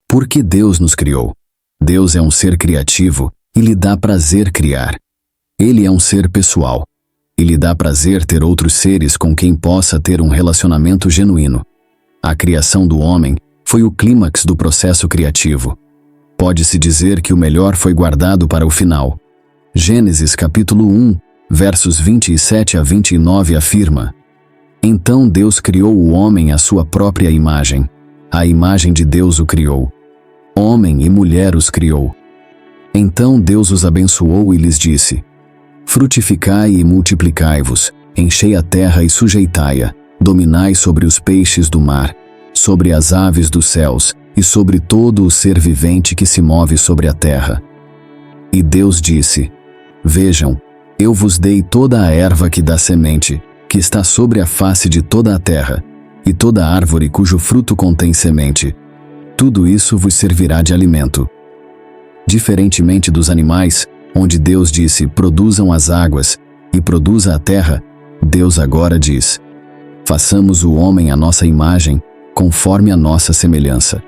Por que Deus nos criou? Deus é um ser criativo e lhe dá prazer criar. Ele é um ser pessoal e lhe dá prazer ter outros seres com quem possa ter um relacionamento genuíno. A criação do homem foi o clímax do processo criativo. Pode-se dizer que o melhor foi guardado para o final. Gênesis capítulo 1, versos 27 a 29 afirma: Então Deus criou o homem à sua própria imagem. A imagem de Deus o criou. Homem e mulher os criou. Então Deus os abençoou e lhes disse: Frutificai e multiplicai-vos, enchei a terra e sujeitai-a, dominai sobre os peixes do mar, sobre as aves dos céus e sobre todo o ser vivente que se move sobre a terra. E Deus disse: Vejam, eu vos dei toda a erva que dá semente, que está sobre a face de toda a terra, e toda árvore cujo fruto contém semente. Tudo isso vos servirá de alimento. Diferentemente dos animais, onde Deus disse: produzam as águas, e produza a terra, Deus agora diz: façamos o homem à nossa imagem, conforme a nossa semelhança.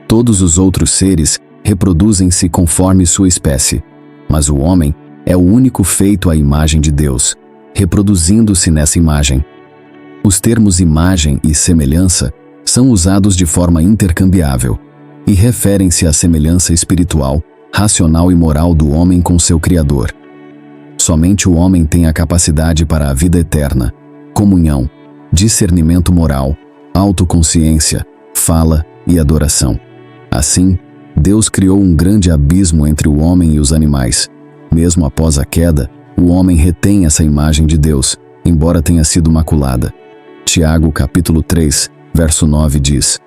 Todos os outros seres reproduzem-se conforme sua espécie, mas o homem é o único feito à imagem de Deus, reproduzindo-se nessa imagem. Os termos imagem e semelhança são usados de forma intercambiável e referem-se à semelhança espiritual, racional e moral do homem com seu Criador. Somente o homem tem a capacidade para a vida eterna, comunhão, discernimento moral, autoconsciência, fala e adoração. Assim, Deus criou um grande abismo entre o homem e os animais. Mesmo após a queda, o homem retém essa imagem de Deus, embora tenha sido maculada. Tiago capítulo 3, verso 9 diz: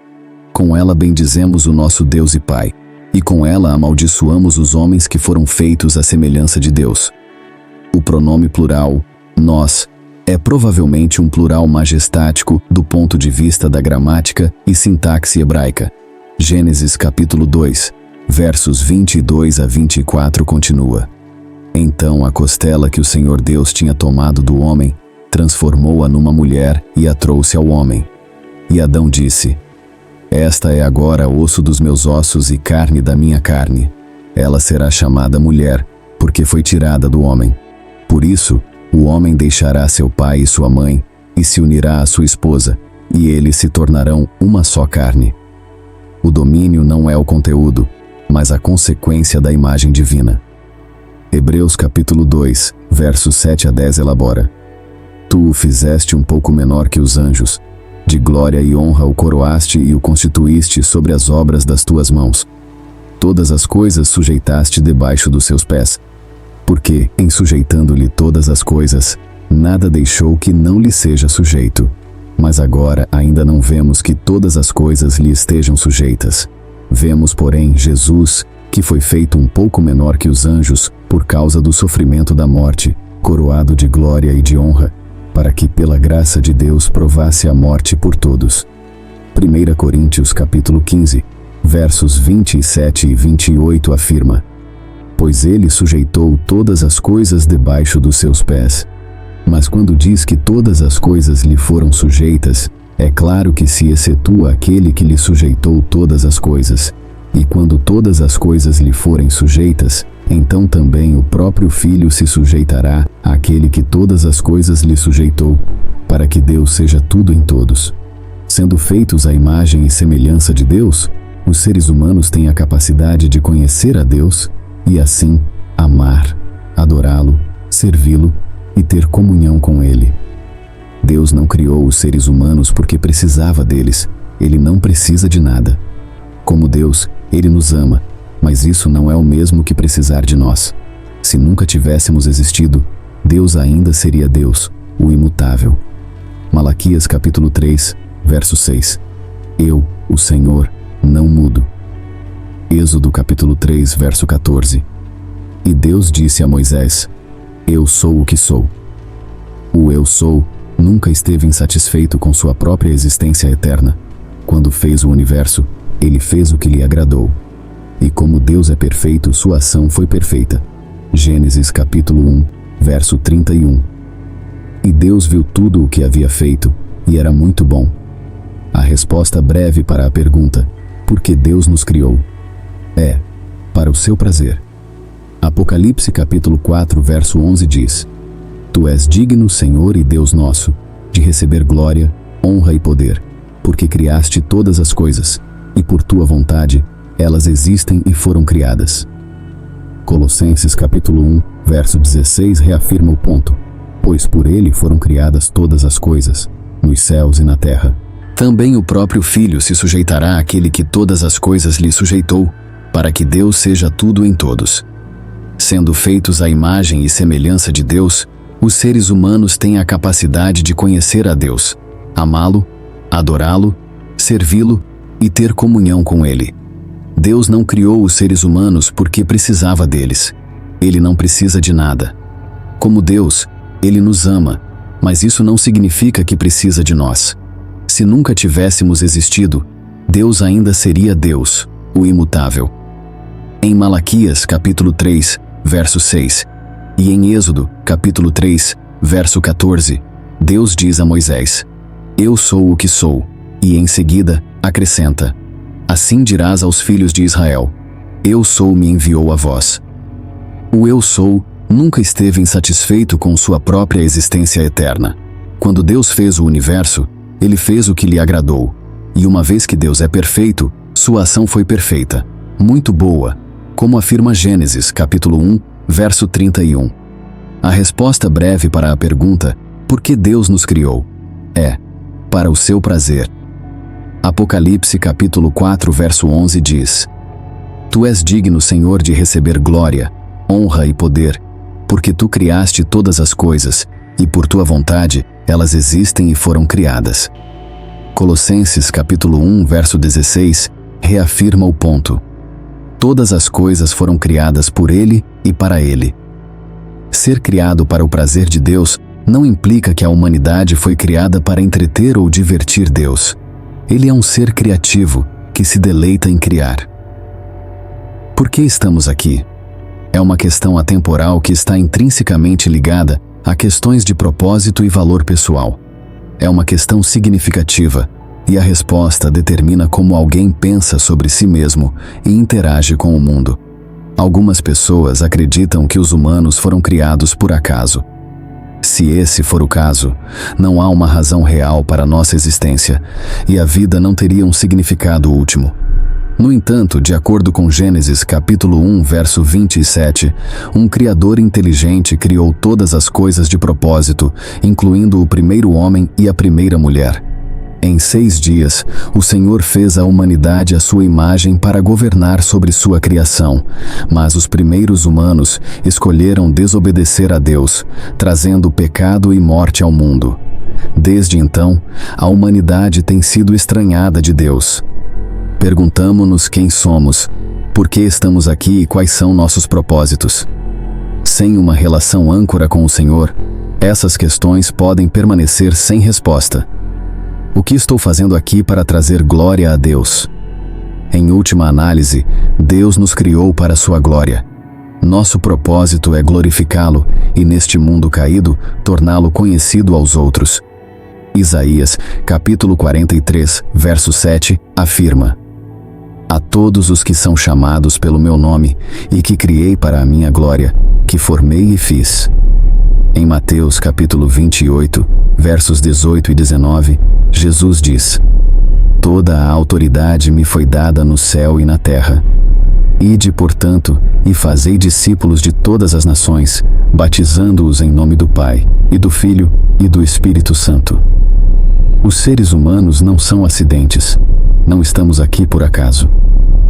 Com ela bendizemos o nosso Deus e Pai, e com ela amaldiçoamos os homens que foram feitos à semelhança de Deus. O pronome plural, nós, é provavelmente um plural majestático do ponto de vista da gramática e sintaxe hebraica. Gênesis capítulo 2, versos 22 a 24 continua: Então a costela que o Senhor Deus tinha tomado do homem, transformou-a numa mulher e a trouxe ao homem. E Adão disse: Esta é agora osso dos meus ossos e carne da minha carne. Ela será chamada mulher, porque foi tirada do homem. Por isso, o homem deixará seu pai e sua mãe, e se unirá à sua esposa, e eles se tornarão uma só carne. O domínio não é o conteúdo, mas a consequência da imagem divina. Hebreus capítulo 2, versos 7 a 10 elabora: Tu o fizeste um pouco menor que os anjos, de glória e honra o coroaste e o constituíste sobre as obras das tuas mãos. Todas as coisas sujeitaste debaixo dos seus pés, porque, em sujeitando-lhe todas as coisas, nada deixou que não lhe seja sujeito. Mas agora ainda não vemos que todas as coisas lhe estejam sujeitas. Vemos, porém, Jesus, que foi feito um pouco menor que os anjos, por causa do sofrimento da morte, coroado de glória e de honra, para que pela graça de Deus provasse a morte por todos. 1 Coríntios capítulo 15, versos 27 e 28 afirma: Pois ele sujeitou todas as coisas debaixo dos seus pés. Mas quando diz que todas as coisas lhe foram sujeitas, é claro que se excetua aquele que lhe sujeitou todas as coisas. E quando todas as coisas lhe forem sujeitas, então também o próprio Filho se sujeitará àquele que todas as coisas lhe sujeitou, para que Deus seja tudo em todos. Sendo feitos à imagem e semelhança de Deus, os seres humanos têm a capacidade de conhecer a Deus e, assim, amar, adorá-lo, servi-lo e ter comunhão com Ele. Deus não criou os seres humanos porque precisava deles. Ele não precisa de nada. Como Deus, Ele nos ama, mas isso não é o mesmo que precisar de nós. Se nunca tivéssemos existido, Deus ainda seria Deus, o imutável. Malaquias capítulo 3, verso 6. Eu, o Senhor, não mudo. Êxodo capítulo 3, verso 14. E Deus disse a Moisés: Eu sou o que sou. O Eu sou nunca esteve insatisfeito com sua própria existência eterna. Quando fez o universo, Ele fez o que lhe agradou. E como Deus é perfeito, sua ação foi perfeita. Gênesis capítulo 1, verso 31. E Deus viu tudo o que havia feito, e era muito bom. A resposta breve para a pergunta: porque Deus nos criou. É, para o seu prazer. Apocalipse capítulo 4, verso 11 diz: Tu és digno, Senhor e Deus nosso, de receber glória, honra e poder, porque criaste todas as coisas, e por tua vontade elas existem e foram criadas. Colossenses capítulo 1, verso 16 reafirma o ponto: Pois por ele foram criadas todas as coisas, nos céus e na terra. Também o próprio Filho se sujeitará àquele que todas as coisas lhe sujeitou, para que Deus seja tudo em todos. Sendo feitos à imagem e semelhança de Deus, os seres humanos têm a capacidade de conhecer a Deus, amá-lo, adorá-lo, servi-lo e ter comunhão com Ele. Deus não criou os seres humanos porque precisava deles. Ele não precisa de nada. Como Deus, Ele nos ama, mas isso não significa que precisa de nós. Se nunca tivéssemos existido, Deus ainda seria Deus, o imutável. Em Malaquias capítulo 3, verso 6, e em Êxodo capítulo 3, verso 14, Deus diz a Moisés: Eu sou o que sou, e em seguida acrescenta: Assim dirás aos filhos de Israel: Eu sou me enviou a vós. O Eu sou nunca esteve insatisfeito com sua própria existência eterna. Quando Deus fez o universo, Ele fez o que lhe agradou. E uma vez que Deus é perfeito, sua ação foi perfeita, muito boa, como afirma Gênesis capítulo 1, verso 31. A resposta breve para a pergunta, por que Deus nos criou? É, para o seu prazer. Apocalipse capítulo 4, verso 11 diz: Tu és digno, Senhor, de receber glória, honra e poder, porque tu criaste todas as coisas, e por tua vontade elas existem e foram criadas. Colossenses capítulo 1, verso 16, reafirma o ponto: Todas as coisas foram criadas por Ele e para Ele. Ser criado para o prazer de Deus não implica que a humanidade foi criada para entreter ou divertir Deus. Ele é um ser criativo que se deleita em criar. Por que estamos aqui? É uma questão atemporal que está intrinsecamente ligada a questões de propósito e valor pessoal. É uma questão significativa, e a resposta determina como alguém pensa sobre si mesmo e interage com o mundo. Algumas pessoas acreditam que os humanos foram criados por acaso. Se esse for o caso, não há uma razão real para nossa existência, e a vida não teria um significado último. No entanto, de acordo com Gênesis capítulo 1, verso 27, um Criador inteligente criou todas as coisas de propósito, incluindo o primeiro homem e a primeira mulher. Em 6 dias, o Senhor fez a humanidade à sua imagem para governar sobre sua criação, mas os primeiros humanos escolheram desobedecer a Deus, trazendo pecado e morte ao mundo. Desde então, a humanidade tem sido estranhada de Deus. Perguntamo-nos quem somos, por que estamos aqui e quais são nossos propósitos. Sem uma relação âncora com o Senhor, essas questões podem permanecer sem resposta. O que estou fazendo aqui para trazer glória a Deus? Em última análise, Deus nos criou para sua glória. Nosso propósito é glorificá-lo e, neste mundo caído, torná-lo conhecido aos outros. Isaías, capítulo 43, verso 7, afirma: A todos os que são chamados pelo meu nome e que criei para a minha glória, que formei e fiz. Em Mateus capítulo 28, versos 18 e 19, Jesus diz: Toda a autoridade me foi dada no céu e na terra. Ide, portanto, e fazei discípulos de todas as nações, batizando-os em nome do Pai, e do Filho, e do Espírito Santo. Os seres humanos não são acidentes. Não estamos aqui por acaso.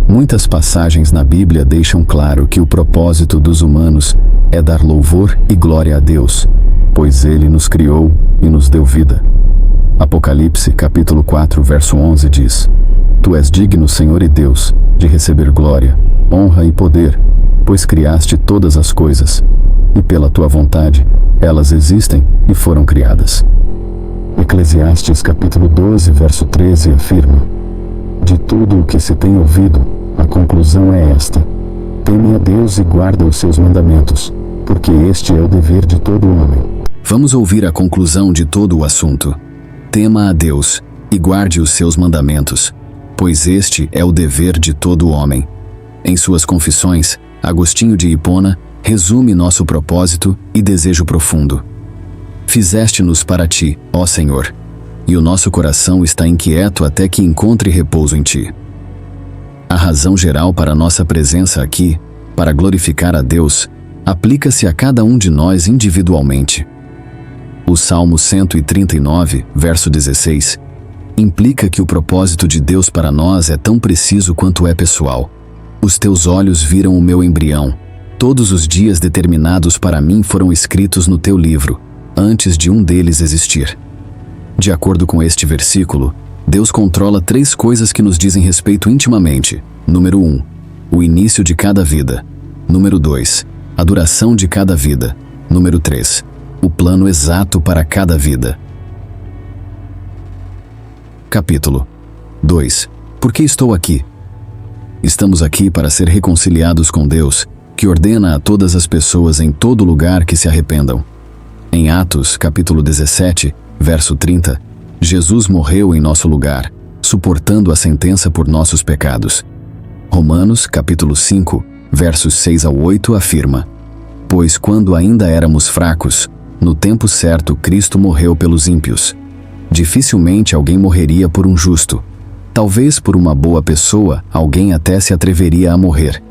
Muitas passagens na Bíblia deixam claro que o propósito dos humanos é dar louvor e glória a Deus, pois Ele nos criou e nos deu vida. Apocalipse capítulo 4, verso 11 diz: Tu és digno, Senhor e Deus, de receber glória, honra e poder, pois criaste todas as coisas, e pela tua vontade elas existem e foram criadas. Eclesiastes capítulo 12, verso 13 afirma: De tudo o que se tem ouvido, a conclusão é esta: teme a Deus e guarda os seus mandamentos, porque este é o dever de todo homem. Vamos ouvir a conclusão de todo o assunto. Tema a Deus e guarde os seus mandamentos. pois este é o dever de todo homem. Em suas confissões, Agostinho de Hipona resume nosso propósito e desejo profundo. Fizeste-nos para ti, ó Senhor, e o nosso coração está inquieto até que encontre repouso em ti. A razão geral para nossa presença aqui, para glorificar a Deus, aplica-se a cada um de nós individualmente. O Salmo 139, verso 16, implica que o propósito de Deus para nós é tão preciso quanto é pessoal. Os teus olhos viram o meu embrião. Todos os dias determinados para mim foram escritos no teu livro, antes de um deles existir. De acordo com este versículo, Deus controla 3 coisas que nos dizem respeito intimamente. Número 1, o início de cada vida. Número 2, a duração de cada vida. Número 3, o plano exato para cada vida. Capítulo 2. Por que estou aqui? Estamos aqui para ser reconciliados com Deus, que ordena a todas as pessoas em todo lugar que se arrependam. Em Atos, capítulo 17, verso 30, Jesus morreu em nosso lugar, suportando a sentença por nossos pecados. Romanos, capítulo 5, versos 6 ao 8 afirma: Pois quando ainda éramos fracos, no tempo certo Cristo morreu pelos ímpios. Dificilmente alguém morreria por um justo. Talvez por uma boa pessoa alguém até se atreveria a morrer.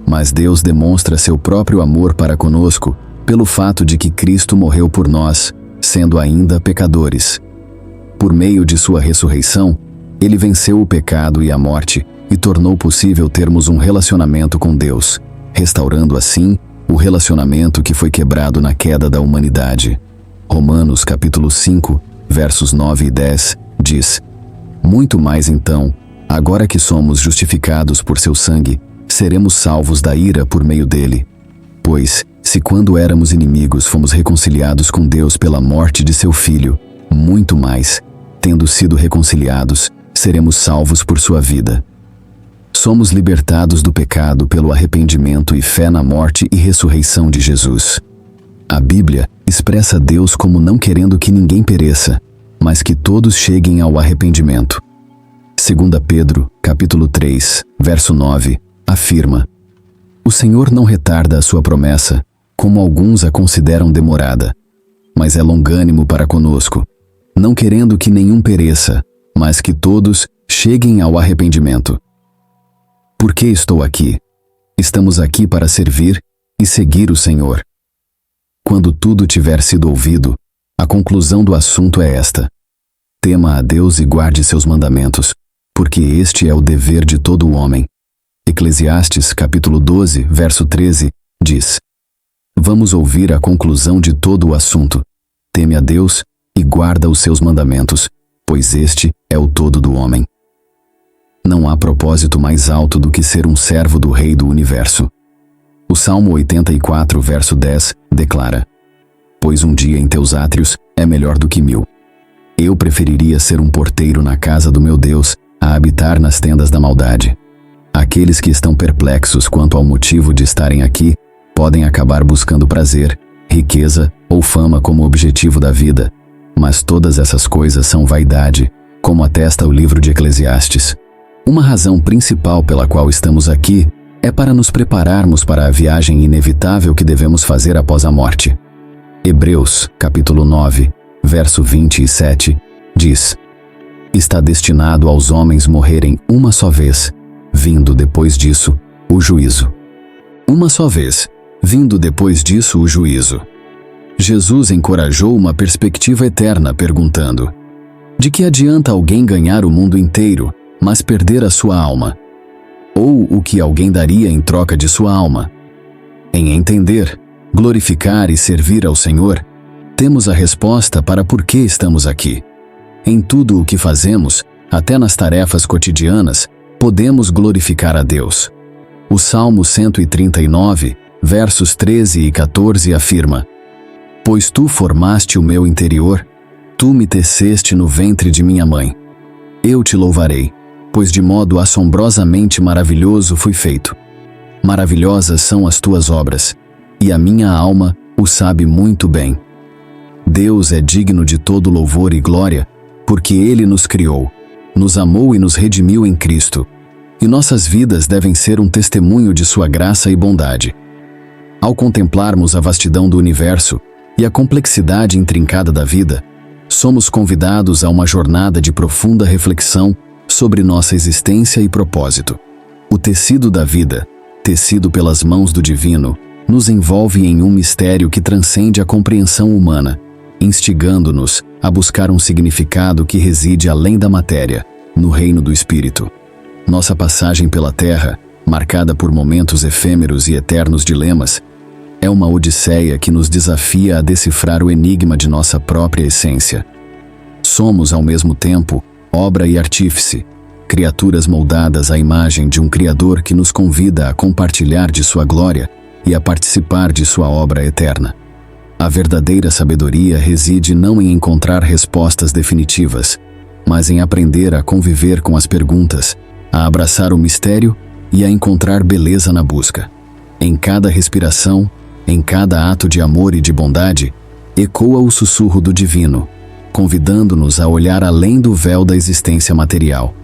Mas Deus demonstra seu próprio amor para conosco pelo fato de que Cristo morreu por nós, sendo ainda pecadores. Por meio de sua ressurreição, ele venceu o pecado e a morte e tornou possível termos um relacionamento com Deus, restaurando assim o relacionamento que foi quebrado na queda da humanidade. Romanos capítulo 5, versos 9 e 10, diz: Muito mais então, agora que somos justificados por seu sangue, seremos salvos da ira por meio dele. Pois, se quando éramos inimigos fomos reconciliados com Deus pela morte de seu Filho, muito mais, tendo sido reconciliados, seremos salvos por sua vida. Somos libertados do pecado pelo arrependimento e fé na morte e ressurreição de Jesus. A Bíblia expressa Deus como não querendo que ninguém pereça, mas que todos cheguem ao arrependimento. 2 Pedro, capítulo 3, verso 9, afirma: O Senhor não retarda a sua promessa, como alguns a consideram demorada, mas é longânimo para conosco, não querendo que nenhum pereça, mas que todos cheguem ao arrependimento. Por que estou aqui? Estamos aqui para servir e seguir o Senhor. Quando tudo tiver sido ouvido, a conclusão do assunto é esta: tema a Deus e guarde seus mandamentos, porque este é o dever de todo o homem. Eclesiastes capítulo 12, verso 13, diz: Vamos ouvir a conclusão de todo o assunto. Teme a Deus e guarda os seus mandamentos, pois este é o todo do homem. Não há propósito mais alto do que ser um servo do Rei do Universo. O Salmo 84, verso 10, declara: Pois um dia em teus átrios é melhor do que 1000. Eu preferiria ser um porteiro na casa do meu Deus a habitar nas tendas da maldade. Aqueles que estão perplexos quanto ao motivo de estarem aqui podem acabar buscando prazer, riqueza ou fama como objetivo da vida, mas todas essas coisas são vaidade, como atesta o livro de Eclesiastes. Uma razão principal pela qual estamos aqui é para nos prepararmos para a viagem inevitável que devemos fazer após a morte. Hebreus, capítulo 9, verso 27, diz: Está destinado aos homens morrerem uma só vez, vindo depois disso o juízo. Uma só vez, vindo depois disso o juízo. Jesus encorajou uma perspectiva eterna perguntando: De que adianta alguém ganhar o mundo inteiro, mas perder a sua alma? Ou o que alguém daria em troca de sua alma? Em entender, glorificar e servir ao Senhor, temos a resposta para por que estamos aqui. Em tudo o que fazemos, até nas tarefas cotidianas, podemos glorificar a Deus. O Salmo 139, versos 13 e 14 afirma: Pois tu formaste o meu interior, tu me teceste no ventre de minha mãe. Eu te louvarei, pois de modo assombrosamente maravilhoso fui feito. Maravilhosas são as tuas obras, e a minha alma o sabe muito bem. Deus é digno de todo louvor e glória, porque Ele nos criou, nos amou e nos redimiu em Cristo, e nossas vidas devem ser um testemunho de sua graça e bondade. Ao contemplarmos a vastidão do universo e a complexidade intrincada da vida, somos convidados a uma jornada de profunda reflexão sobre nossa existência e propósito. O tecido da vida, tecido pelas mãos do Divino, nos envolve em um mistério que transcende a compreensão humana, instigando-nos a buscar um significado que reside além da matéria, no reino do Espírito. Nossa passagem pela Terra, marcada por momentos efêmeros e eternos dilemas, é uma odisseia que nos desafia a decifrar o enigma de nossa própria essência. Somos, ao mesmo tempo, obra e artífice, criaturas moldadas à imagem de um Criador que nos convida a compartilhar de sua glória e a participar de sua obra eterna. A verdadeira sabedoria reside não em encontrar respostas definitivas, mas em aprender a conviver com as perguntas, a abraçar o mistério e a encontrar beleza na busca. Em cada respiração, em cada ato de amor e de bondade, ecoa o sussurro do Divino, convidando-nos a olhar além do véu da existência material.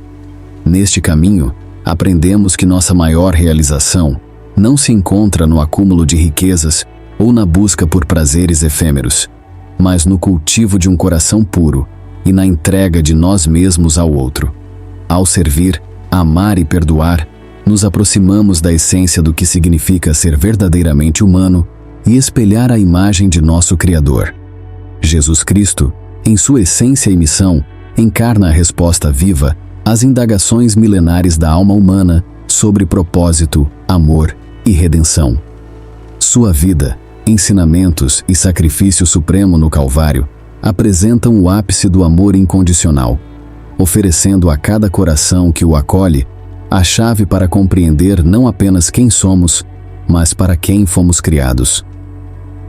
Neste caminho, aprendemos que nossa maior realização não se encontra no acúmulo de riquezas ou na busca por prazeres efêmeros, mas no cultivo de um coração puro e na entrega de nós mesmos ao outro. Ao servir, amar e perdoar, nos aproximamos da essência do que significa ser verdadeiramente humano e espelhar a imagem de nosso Criador. Jesus Cristo, em sua essência e missão, encarna a resposta viva às indagações milenares da alma humana sobre propósito, amor e redenção. Sua vida, ensinamentos e sacrifício supremo no Calvário apresentam o ápice do amor incondicional, oferecendo a cada coração que o acolhe a chave para compreender não apenas quem somos, mas para quem fomos criados.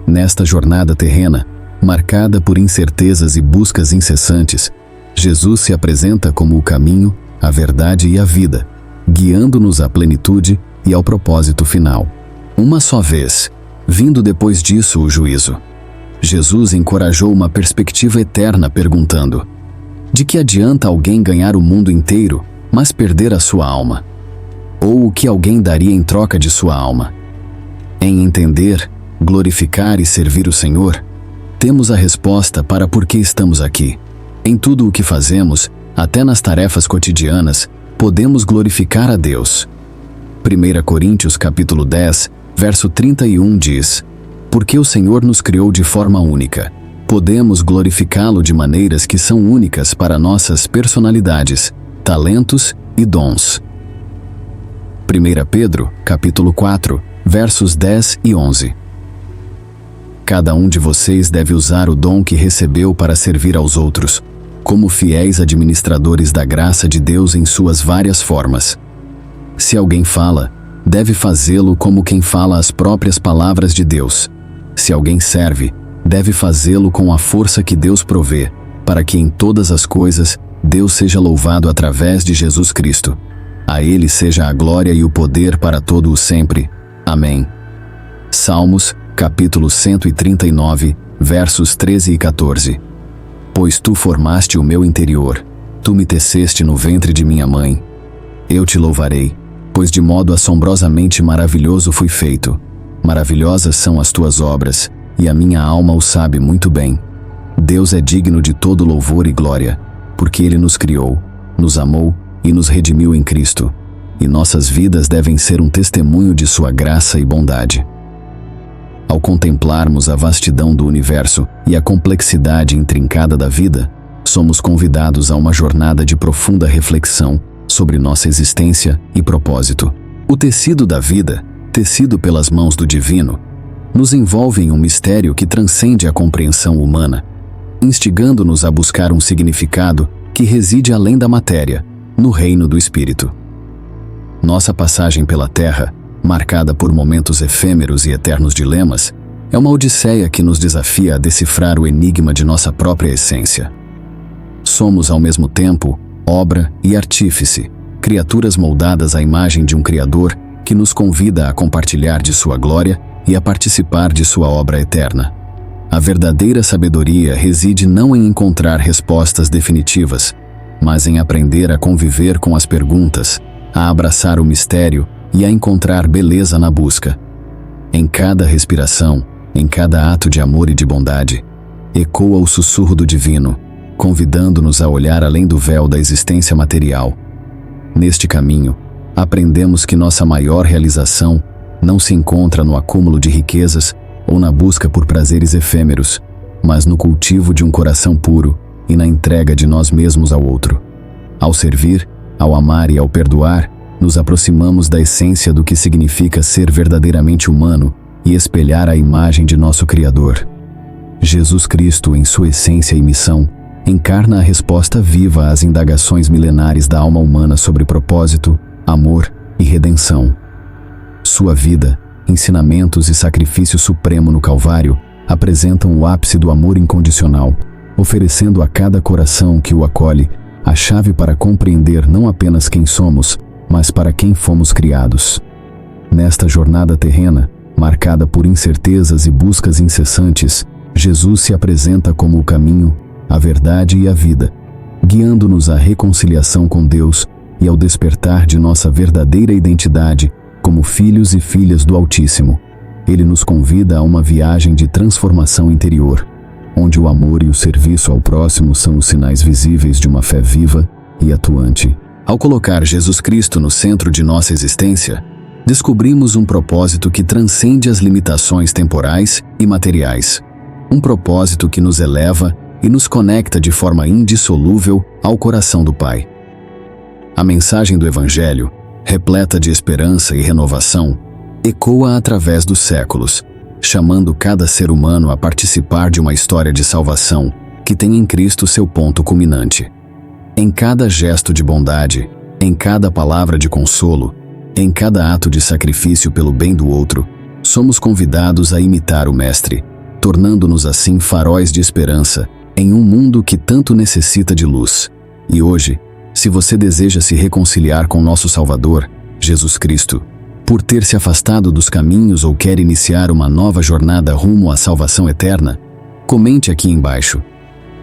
Nesta jornada terrena, marcada por incertezas e buscas incessantes, Jesus se apresenta como o caminho, a verdade e a vida, guiando-nos à plenitude e ao propósito final. Uma só vez, vindo depois disso o juízo, Jesus encorajou uma perspectiva eterna perguntando: de que adianta alguém ganhar o mundo inteiro, mas perder a sua alma? Ou o que alguém daria em troca de sua alma? Em entender, glorificar e servir o Senhor, temos a resposta para por que estamos aqui. Em tudo o que fazemos, até nas tarefas cotidianas, podemos glorificar a Deus. 1 Coríntios capítulo 10, verso 31 diz: porque o Senhor nos criou de forma única, podemos glorificá-lo de maneiras que são únicas para nossas personalidades, talentos e dons. 1 Pedro, capítulo 4, versos 10 e 11. Cada um de vocês deve usar o dom que recebeu para servir aos outros, como fiéis administradores da graça de Deus em suas várias formas. Se alguém fala, deve fazê-lo como quem fala as próprias palavras de Deus. Se alguém serve, deve fazê-lo com a força que Deus provê, para que em todas as coisas Deus seja louvado através de Jesus Cristo. A Ele seja a glória e o poder para todo o sempre. Amém. Salmos, capítulo 139, versos 13 e 14. Pois tu formaste o meu interior, tu me teceste no ventre de minha mãe. Eu te louvarei, pois de modo assombrosamente maravilhoso fui feito. Maravilhosas são as tuas obras, e a minha alma o sabe muito bem. Deus é digno de todo louvor e glória, porque Ele nos criou, nos amou e nos redimiu em Cristo, e nossas vidas devem ser um testemunho de sua graça e bondade. Ao contemplarmos a vastidão do universo e a complexidade intrincada da vida, somos convidados a uma jornada de profunda reflexão sobre nossa existência e propósito. O tecido da vida, tecido pelas mãos do Divino, nos envolve em um mistério que transcende a compreensão humana, instigando-nos a buscar um significado que reside além da matéria, no reino do Espírito. Nossa passagem pela Terra, marcada por momentos efêmeros e eternos dilemas, é uma odisseia que nos desafia a decifrar o enigma de nossa própria essência. Somos, ao mesmo tempo, obra e artífice, criaturas moldadas à imagem de um Criador que nos convida a compartilhar de sua glória e a participar de sua obra eterna. A verdadeira sabedoria reside não em encontrar respostas definitivas, mas em aprender a conviver com as perguntas, a abraçar o mistério e a encontrar beleza na busca. Em cada respiração, em cada ato de amor e de bondade, ecoa o sussurro do divino, convidando-nos a olhar além do véu da existência material. Neste caminho, aprendemos que nossa maior realização não se encontra no acúmulo de riquezas ou na busca por prazeres efêmeros, mas no cultivo de um coração puro e na entrega de nós mesmos ao outro. Ao servir, ao amar e ao perdoar, nos aproximamos da essência do que significa ser verdadeiramente humano e espelhar a imagem de nosso Criador. Jesus Cristo, em sua essência e missão, encarna a resposta viva às indagações milenares da alma humana sobre propósito, amor e redenção. Sua vida, ensinamentos e sacrifício supremo no Calvário apresentam o ápice do amor incondicional, oferecendo a cada coração que o acolhe a chave para compreender não apenas quem somos, mas para quem fomos criados. Nesta jornada terrena, marcada por incertezas e buscas incessantes, Jesus se apresenta como o caminho, a verdade e a vida, guiando-nos à reconciliação com Deus e ao despertar de nossa verdadeira identidade como filhos e filhas do Altíssimo. Ele nos convida a uma viagem de transformação interior, onde o amor e o serviço ao próximo são os sinais visíveis de uma fé viva e atuante. Ao colocar Jesus Cristo no centro de nossa existência, descobrimos um propósito que transcende as limitações temporais e materiais. Um propósito que nos eleva e nos conecta de forma indissolúvel ao coração do Pai. A mensagem do Evangelho, repleta de esperança e renovação, ecoa através dos séculos, chamando cada ser humano a participar de uma história de salvação que tem em Cristo seu ponto culminante. Em cada gesto de bondade, em cada palavra de consolo, em cada ato de sacrifício pelo bem do outro, somos convidados a imitar o Mestre, tornando-nos assim faróis de esperança em um mundo que tanto necessita de luz. E hoje, se você deseja se reconciliar com nosso Salvador, Jesus Cristo, por ter se afastado dos caminhos ou quer iniciar uma nova jornada rumo à salvação eterna, comente aqui embaixo: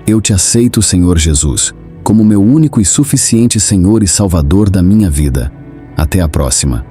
eu te aceito, Senhor Jesus, como meu único e suficiente Senhor e Salvador da minha vida. Até a próxima.